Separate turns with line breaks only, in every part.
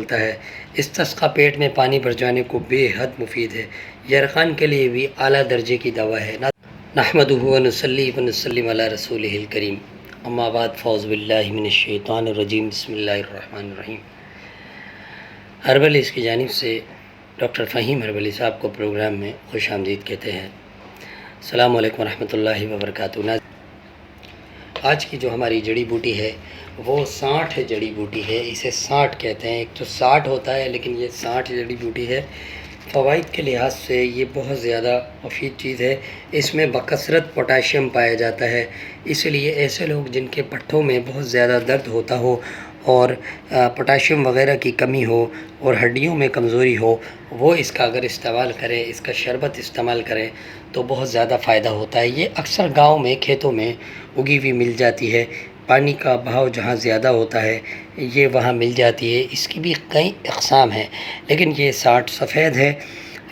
ہوتا ہے۔ استسقا پیٹ میں پانی بھر جانے کو بے حد مفید ہے۔ یرقان کے لیے بھی اعلیٰ درجے کی دوا ہے۔ نحمدہ ونصلی ونسلم علی رسولہ الکریم، اما بعد، فاعوذ باللہ من الشیطان الرجیم، بسم اللہ الرحمن الرحیم۔ ہربلس کی جانب سے ڈاکٹر فہیم ہربلی صاحب کو پروگرام میں خوش آمدید کہتے ہیں۔ السلام علیکم ورحمۃ اللہ وبرکاتہ۔ آج کی جو ہماری جڑی بوٹی ہے وہ 60 جڑی بوٹی ہے۔ اسے 60 کہتے ہیں۔ ایک تو 60 ہوتا ہے لیکن یہ 60 جڑی بوٹی ہے۔ فوائد کے لحاظ سے یہ بہت زیادہ مفید چیز ہے۔ اس میں بکثرت پوٹاشیم پایا جاتا ہے، اس لیے ایسے لوگ جن کے پٹھوں میں بہت زیادہ درد ہوتا ہو اور پوٹاشیم وغیرہ کی کمی ہو اور ہڈیوں میں کمزوری ہو، وہ اس کا اگر استعمال کریں، اس کا شربت استعمال کریں تو بہت زیادہ فائدہ ہوتا ہے۔ یہ اکثر گاؤں میں کھیتوں میں اگی ہوئی مل جاتی ہے۔ پانی کا بہاؤ جہاں زیادہ ہوتا ہے یہ وہاں مل جاتی ہے۔ اس کی بھی کئی اقسام ہیں لیکن یہ 60 سفید ہے۔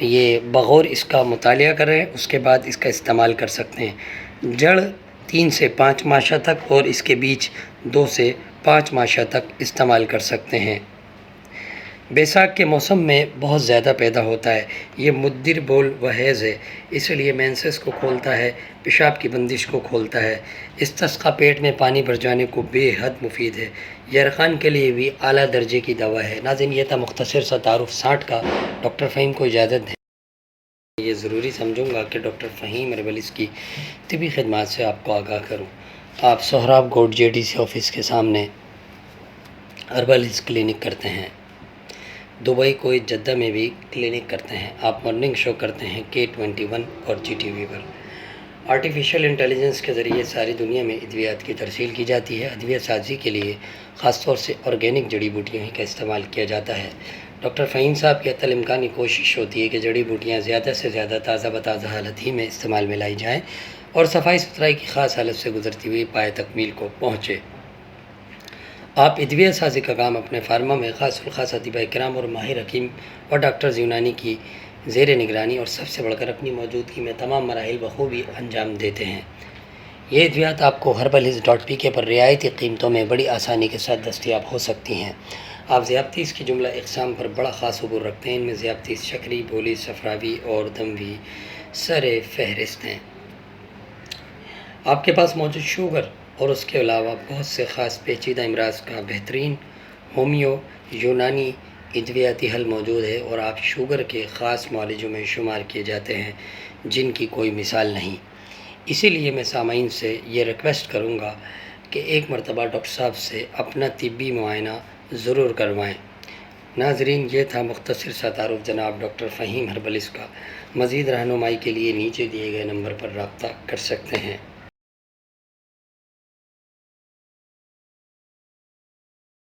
یہ بغور اس کا مطالعہ کریں، اس کے بعد اس کا استعمال کر سکتے ہیں۔ جڑ 3 سے 5 ماشا تک اور اس کے بیچ 2 سے 5 ماشا تک استعمال کر سکتے ہیں۔ بیساکھ کے موسم میں بہت زیادہ پیدا ہوتا ہے۔ یہ مدر بول و حیض ہے، اس لیے مینسس کو کھولتا ہے، پیشاب کی بندش کو کھولتا ہے۔ استسقا پیٹ میں پانی بھر جانے کو بے حد مفید ہے۔ یرقان کے لیے بھی اعلیٰ درجے کی دوا ہے۔ ناظرین، یہ تھا مختصر سا تعارف 60 کا۔ ڈاکٹر فہیم کو اجازت دیں۔ یہ ضروری سمجھوں گا کہ ڈاکٹر فہیم ہربلس کی طبی خدمات سے آپ کو آگاہ کروں۔ آپ سہراب گوٹ JDC آفس کے سامنے ہربلس کلینک کرتے ہیں۔ دبئی، کویت، جدہ میں بھی کلینک کرتے ہیں۔ آپ مارننگ شو کرتے ہیں K21 اور GTV پر۔ آرٹیفیشل انٹیلیجنس کے ذریعے ساری دنیا میں ادویات کی ترسیل کی جاتی ہے۔ ادویہ سازی کے لیے خاص طور سے آرگینک جڑی بوٹیوں ہی کا استعمال کیا جاتا ہے۔ ڈاکٹر فہیم صاحب کی حتی الامکانی کوشش ہوتی ہے کہ جڑی بوٹیاں زیادہ سے زیادہ تازہ بتازہ حالت ہی میں استعمال میں لائی جائیں اور صفائی ستھرائی کی خاص حالت سے گزرتی ہوئی پائے تکمیل کو پہنچے۔ آپ ادویہ سازی کا کام اپنے فارما میں خاص الخاص اطباء کرام اور ماہر حکیم اور ڈاکٹرز یونانی کی زیر نگرانی اور سب سے بڑھ کر اپنی موجودگی میں تمام مراحل بخوبی انجام دیتے ہیں۔ یہ ادویات آپ کو herbaliz.pk پر رعایتی قیمتوں میں بڑی آسانی کے ساتھ دستیاب ہو سکتی ہیں۔ آپ ذیابطیس کی جملہ اقسام پر بڑا خاص عبور رکھتے ہیں۔ ان میں ذیابطیس شکری، بولی، صفراوی اور دموی سر فہرست ہیں۔ آپ کے پاس موجود شوگر اور اس کے علاوہ بہت سے خاص پیچیدہ امراض کا بہترین ہومیو یونانی ادویاتی حل موجود ہے اور آپ شوگر کے خاص معالجوں میں شمار کیے جاتے ہیں جن کی کوئی مثال نہیں۔ اسی لیے میں سامعین سے یہ ریکویسٹ کروں گا کہ ایک مرتبہ ڈاکٹر صاحب سے اپنا طبی معائنہ ضرور کروائیں۔ ناظرین، یہ تھا مختصر سا تعارف جناب ڈاکٹر فہیم ہربلس کا۔ مزید رہنمائی کے لیے نیچے دیے گئے نمبر پر رابطہ کر سکتے ہیں۔